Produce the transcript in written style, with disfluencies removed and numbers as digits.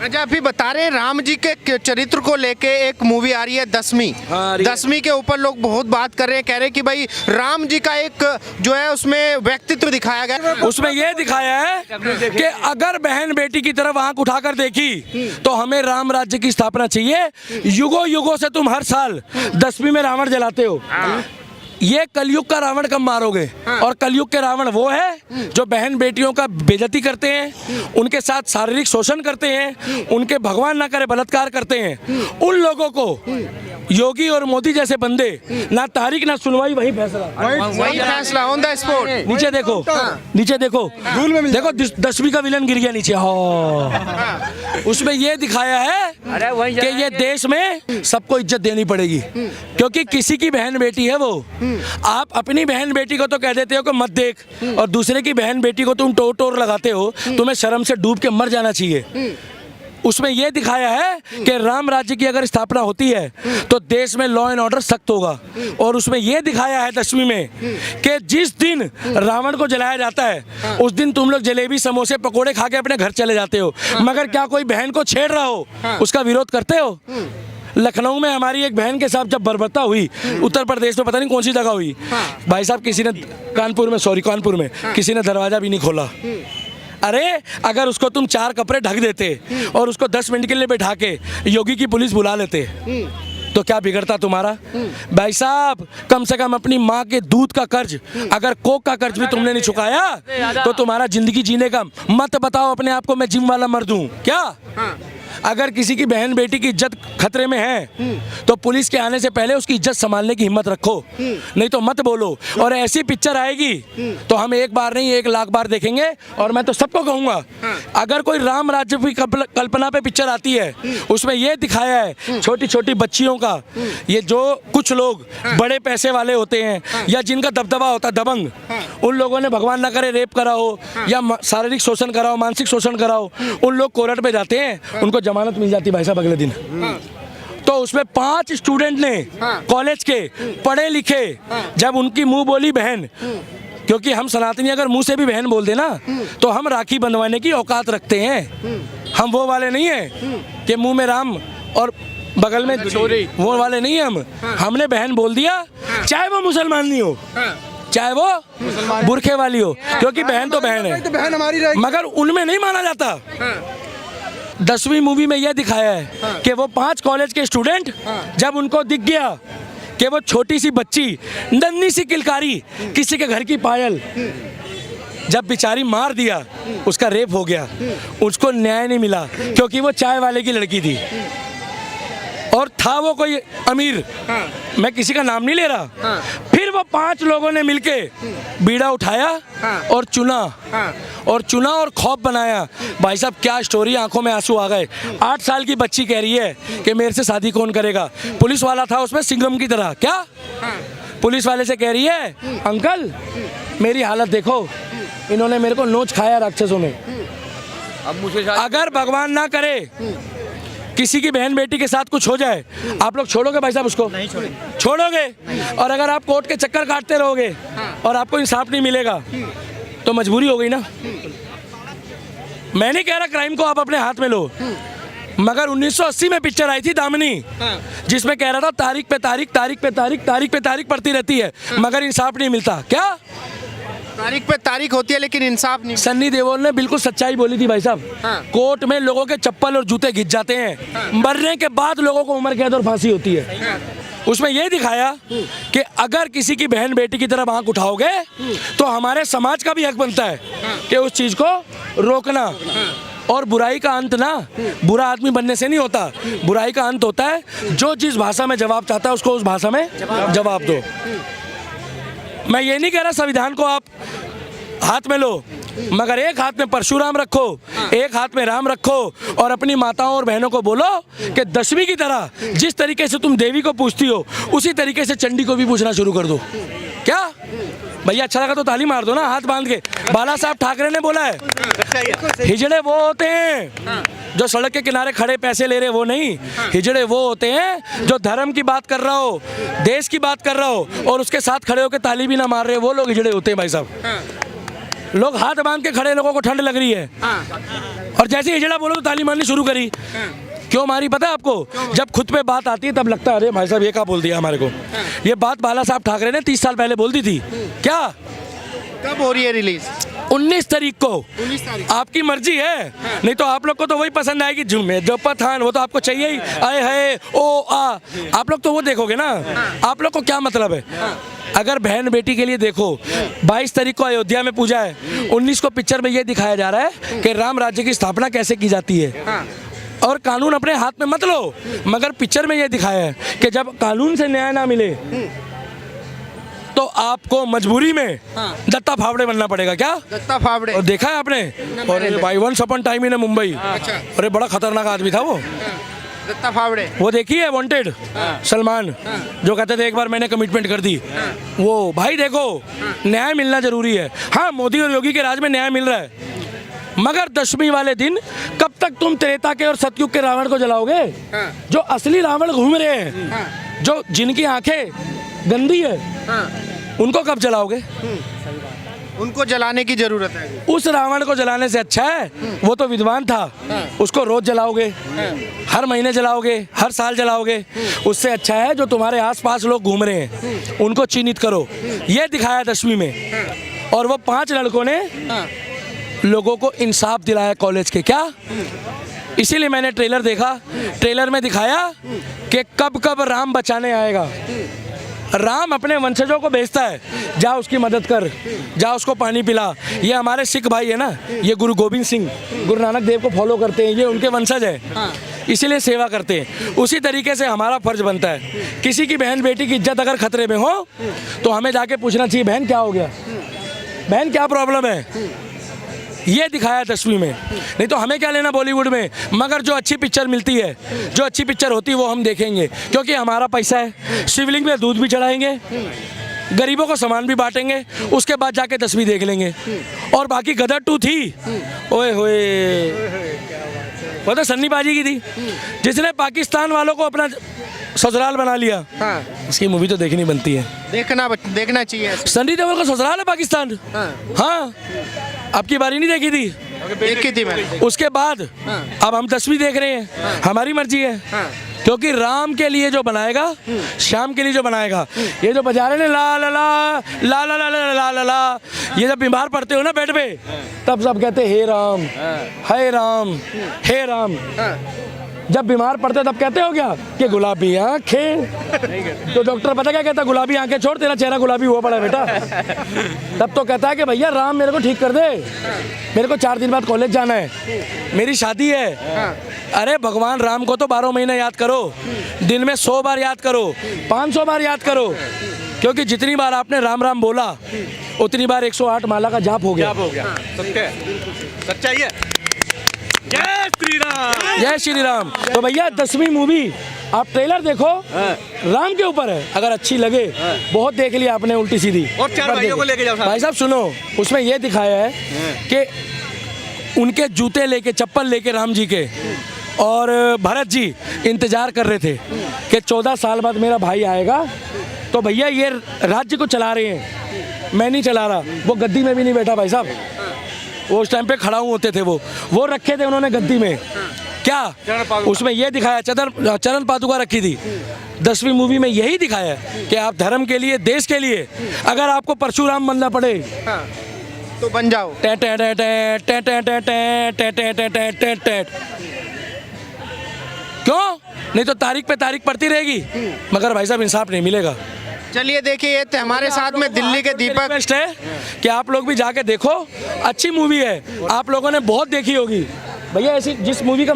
अच्छा, अभी बता रहे हैं राम जी के चरित्र को लेके एक मूवी आ रही है 10वीं। हाँ, 10वीं के ऊपर लोग बहुत बात कर रहे हैं, कह रहे हैं कि भाई राम जी का एक जो है उसमें व्यक्तित्व दिखाया गया। उसमें यह दिखाया है कि अगर बहन बेटी की तरफ आंख उठाकर देखी तो हमें राम राज्य की स्थापना चाहिए। युगों युगों से तुम हर साल 10वीं में रावण जलाते हो। ये कलयुग का रावण कब मारोगे? और कलयुग के रावण वो है जो बहन बेटियों का बेइज्जती करते हैं, उनके साथ शारीरिक शोषण करते हैं, उनके भगवान ना करे बलात्कार करते हैं। उन लोगों को योगी और मोदी जैसे बंदे ना तारीख ना सुनवाई, वही फैसला, वही फैसला ऑन द स्पॉट। नीचे देखो, नीचे देखो, देखो 10वीं का विलन गिर गया नीचे। हाँ, उसमें ये दिखाया है कि ये देश में सबको इज्जत देनी पड़ेगी, क्योंकि किसी की बहन बेटी है वो। आप अपनी बहन बेटी को तो कह देते हो कि मत देख, और दूसरे की बहन बेटी को तुम टोर टोर लगाते हो, तुम्हें शर्म से डूब के मर जाना चाहिए। उसमें यह दिखाया है कि राम राज्य की अगर स्थापना होती है तो देश में लॉ एंड ऑर्डर सख्त होगा। और उसमें यह दिखाया है 10वीं में कि जिस दिन रावण को जलाया जाता है उस दिन तुम लोग जलेबी समोसे पकोड़े खा के अपने घर चले जाते हो, मगर क्या कोई बहन को छेड़ रहा हो उसका विरोध करते हो? लखनऊ में हमारी एक बहन के साथ जब बर्बरता हुई, उत्तर प्रदेश में पता नहीं कौन सी जगह हुई, भाई साहब किसी ने कानपुर में किसी ने दरवाजा भी नहीं खोला। अरे अगर उसको तुम 4 कपड़े ढक देते और उसको 10 मिनट के लिए बैठा के योगी की पुलिस बुला लेते तो क्या बिगड़ता तुम्हारा? भाई साहब कम से कम अपनी माँ के दूध का कर्ज, अगर कोक का कर्ज भी तुमने नहीं चुकाया तो तुम्हारा जिंदगी जीने का मत बताओ अपने आप को मैं जिम वाला मर्द हूँ क्या? अगर किसी की बहन बेटी की इज्जत खतरे में है तो पुलिस के आने से पहले उसकी इज्जत संभालने की हिम्मत रखो, नहीं तो मत बोलो। और ऐसी पिक्चर आएगी तो हम एक बार नहीं 1 लाख बार देखेंगे। और मैं तो सबको कहूँगा, अगर कोई राम राज्य की कल्पना पे पिक्चर आती है उसमें ये दिखाया है छोटी छोटी बच्चियों का, ये जो कुछ लोग बड़े पैसे वाले होते हैं या जिनका दबदबा होता है दबंग, उन लोगों ने भगवान ना करे रेप करा हो या शारीरिक शोषण करा हो, मानसिक शोषण करा हो, उन लोग कोर्ट पे जाते हैं, उनको जमानत मिल जाती भाई साहब अगले दिन। तो उसमें 5 स्टूडेंट ने कॉलेज के पढ़े लिखे, जब उनकी मुंह बोली बहन, क्योंकि हम सनातनी अगर मुंह से भी बहन बोल देना तो हम राखी बंधवाने की औकात रखते हैं। हम वो वाले नहीं हैं कि मुंह में राम और बगल में छोरी, वो वाले नहीं हैं हमने बहन बोल दिया, चाहे वो मुसलमान नहीं हो, चाहे वो बुरखे वाली हो, क्योंकि बहन तो बहन है, बहन हमारी रहेगी। मगर उनमें नहीं माना जाता। 10वीं मूवी में यह दिखाया है कि वो 5 कॉलेज के स्टूडेंट जब उनको दिख गया कि वो छोटी सी बच्ची नन्ही सी किलकारी किसी के घर की पायल, जब बेचारी मार दिया, उसका रेप हो गया, उसको न्याय नहीं मिला क्योंकि वो चाय वाले की लड़की थी और था वो कोई अमीर, मैं किसी का नाम नहीं ले रहा। फिर वो 5 लोगों ने मिलके बीड़ा उठाया और चुना और खौफ बनाया। भाई साहब क्या स्टोरी, आंखों में आंसू आ गए। 8 साल की बच्ची कह रही है कि मेरे से शादी कौन करेगा। पुलिस वाला था उसमें सिंघम की तरह, क्या पुलिस वाले से कह रही है अंकल मेरी हालत देखो, इन्होंने मेरे को नोच खाया राक्षसों ने। अब मुझे अगर भगवान ना करे किसी की बहन बेटी के साथ कुछ हो जाए, आप लोग छोड़ोगे भाई साहब उसको? नहीं छोड़ोगे। और अगर आप कोर्ट के चक्कर काटते रहोगे और आपको इंसाफ नहीं मिलेगा तो मजबूरी हो गई ना। मैं नहीं कह रहा क्राइम को आप अपने हाथ में लो, मगर 1980 में पिक्चर आई थी दामिनी, जिसमें कह रहा था तारीख पे तारीख पड़ती रहती है मगर इंसाफ नहीं मिलता। क्या तारीख पे तारीख होती है लेकिन इंसाफ नहीं। सन्नी देओल ने बिल्कुल सच्चाई बोली थी भाई साहब। कोर्ट में लोगों के चप्पल और जूते घिस जाते हैं, मरने के बाद लोगों को उम्र कैद और फांसी होती है। उसमें यह दिखाया कि अगर किसी की बहन बेटी की तरफ आंख उठाओगे तो हमारे समाज का भी हक बनता है कि उस चीज को रोकना। और बुराई का अंत ना बुरा आदमी बनने से नहीं होता, बुराई का अंत होता है जो जिस भाषा में जवाब चाहता है उसको उस भाषा में जवाब दो। मैं ये नहीं कह रहा संविधान को आप हाथ में लो, मगर एक हाथ में परशुराम रखो, एक हाथ में राम रखो और अपनी माताओं और बहनों को बोलो कि 10वीं की तरह जिस तरीके से तुम देवी को पूछती हो उसी तरीके से चंडी को भी पूछना शुरू कर दो। क्या भैया अच्छा लगा तो ताली मार दो ना हाथ बांध के। बाला साहब ठाकरे ने बोला है हिजड़े वो होते हैं जो सड़क के किनारे खड़े पैसे ले रहे, वो नहीं। हिजड़े वो होते हैं जो धर्म की बात कर रहा हो, देश की बात कर रहा हो और उसके साथ खड़े होकर ताली भी ना मार रहे, वो लोग हिजड़े होते हैं भाई साहब। लोग हाथ बांध के खड़े, लोगों को ठंड लग रही है और जैसे हिजड़ा बोलो तो ताली मारनी शुरू करी। क्यों मारी पता है आपको? जब खुद पे बात आती है तब लगता है अरे भाई साहब ये क्या बोल दिया हमारे को। ये बात बाला साहब ठाकरे ने 30 साल पहले बोल दी थी। क्या कब हो रही है रिलीज? 19 तारीख को। 19 तारीख। आपकी मर्जी है, नहीं तो आप लोग को तो वही पसंद आएगी, झूमे जो पठान, वो तो आपको चाहिए ही। आए है ओ आ, आप लोग तो वो देखोगे ना। आप लोग को क्या मतलब है? अगर बहन बेटी के लिए देखो, 22 तारीख को अयोध्या में पूजा है, 19 को पिक्चर में ये दिखाया जा रहा है कि राम राज्य की स्थापना कैसे की जाती है। और कानून अपने हाथ में मत लो, मगर पिक्चर में ये दिखाया है कि जब कानून से न्याय ना मिले तो आपको मजबूरी में दत्ता फावड़े बनना पड़ेगा। क्या दत्ता फावड़े? और देखा है आपने? और भाई once upon time in Mumbai, अरे बड़ा खतरनाक आदमी था वो, दत्ता फावड़े। वो देखी है वांटेड? सलमान जो कहते थे एक बार मैंने कमिटमेंट कर दी, वो भाई देखो न्याय मिलना जरूरी है। हाँ, मोदी और योगी के राज में न्याय मिल रहा है, मगर दशमी वाले दिन कब तक तुम त्रेता के और सतयुग के रावण को जलाओगे? जो असली रावण घूम रहे हैं, जो जिनकी आंखें गंदी है, उनको कब जलाओगे? उनको जलाने की जरूरत है। उस रावण को जलाने से अच्छा है वो तो विद्वान था, उसको रोज जलाओगे, हर महीने जलाओगे, हर साल जलाओगे। उससे अच्छा है जो तुम्हारे आसपास लोग घूम रहे हैं उनको चिन्हित करो। ये दिखाया दशमी में। और वो 5 लड़कों ने लोगों को इंसाफ दिलाया कॉलेज के। क्या? इसीलिए मैंने ट्रेलर देखा। ट्रेलर में दिखाया कि कब कब राम बचाने आएगा। राम अपने वंशजों को भेजता है, जा उसकी मदद कर, जा उसको पानी पिला। ये हमारे सिख भाई है ना, ये गुरु गोविंद सिंह, गुरु नानक देव को फॉलो करते हैं, ये उनके वंशज है, इसीलिए सेवा करते हैं। उसी तरीके से हमारा फर्ज बनता है, किसी की बहन बेटी की इज्जत अगर खतरे में हो तो हमें जाके पूछना चाहिए बहन क्या हो गया, बहन क्या प्रॉब्लम है। ये दिखाया दशमी में। नहीं तो हमें क्या लेना बॉलीवुड में, मगर जो अच्छी पिक्चर मिलती है, जो अच्छी पिक्चर होती है वो हम देखेंगे, क्योंकि हमारा पैसा है। शिवलिंग में दूध भी चढ़ाएंगे, गरीबों को सामान भी बांटेंगे, उसके बाद जाके दशमी देख लेंगे। और बाकी गदर 2 थी, ओए होए, वो तो सन्नी बाजी की थी, जिसने पाकिस्तान वालों को अपना ससुराल बना लिया। इसकी मूवी तो देखनी बनती है, देखना चाहिए। सन्नी देओल का ससुराल है पाकिस्तान। हाँ, आपकी बारी नहीं देखी थी? देखी थी मैंने। उसके बाद अब हम दशमी देख रहे हैं, हमारी मर्जी है। क्योंकि राम के लिए जो बनाएगा, श्याम के लिए जो बनाएगा, ये जो बजा रहे हैं ला ला ला ला ला ला ला ला ला ला, ये जब बीमार पड़ते हो ना बेड पे, तब सब कहते हे राम, हे राम, हे राम। जब बीमार पड़ते तब कहते हो क्या कि गुलाबी आंखें, तो डॉक्टर पता क्या कहता, गुलाबी आंखें छोड़, तेरा चेहरा गुलाबी हुआ पड़ा है बेटा। तब तो कहता है कि भैया राम मेरे को ठीक कर दे, मेरे को 4 दिन बाद कॉलेज जाना है, मेरी शादी है। अरे भगवान राम को तो 12 महीने याद करो, दिन में 100 बार याद करो, 500 बार याद करो, क्योंकि जितनी बार आपने राम राम बोला उतनी बार 108 माला का जाप हो गया। सच्चाई है। जय श्री राम, जय श्री राम। तो भैया दशमी मूवी आप ट्रेलर देखो, राम के ऊपर है, अगर अच्छी लगे, बहुत देख लिया आपने उल्टी सीधी, और 4 भाइयों को लेके जाओ। भाई साहब सुनो, उसमें यह दिखाया है कि उनके जूते लेके, चप्पल लेके राम जी के, और भरत जी इंतजार कर रहे थे कि 14 साल बाद मेरा भाई आएगा। तो भैया ये राज्य को चला रहे हैं, मैं नहीं चला रहा। वो गद्दी में भी नहीं बैठा भाई साहब, वो उस टाइम पे खड़ा होते थे, वो रखे थे उन्होंने गद्दी में। क्या उसमें यह दिखाया, चरण पादुका रखी थी। दशमी मूवी में यही दिखाया कि आप धर्म के लिए, देश के लिए, अगर आपको परशुराम बनना पड़े तो बन जाओ। क्यों? नहीं तो तारीख पे तारीख पड़ती रहेगी, मगर भाई साहब इंसाफ नहीं मिलेगा। चलिए देखिए, ये हमारे साथ में दिल्ली के दीपक बेस्ट है कि आप लोग भी जाके देखो, अच्छी मूवी है, आप लोगों ने बहुत देखी होगी भैया। ऐसी जिस मूवी का